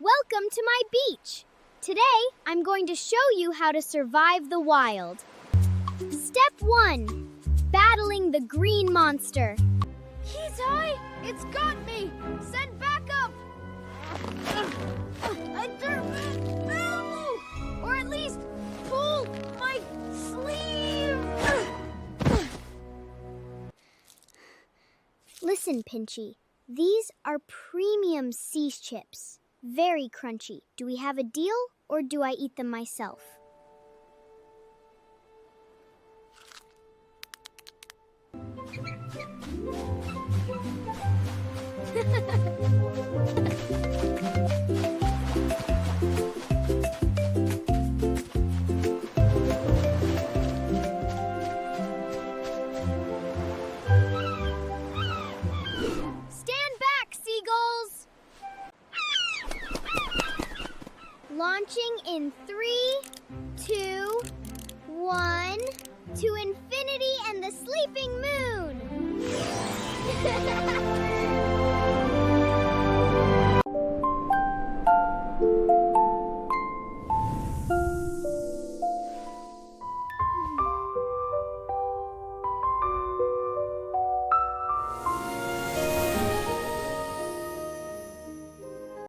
Welcome to my beach. Today, I'm going to show you how to survive the wild. Step 1. Battling the green monster. He's high! It's got me! Send backup! Or at least pull my sleeve! Listen, Pinchy. These are premium sea chips. Very crunchy. Do we have a deal, or do I eat them myself? Launching in 3, 2, 1, to infinity and the sleeping moon!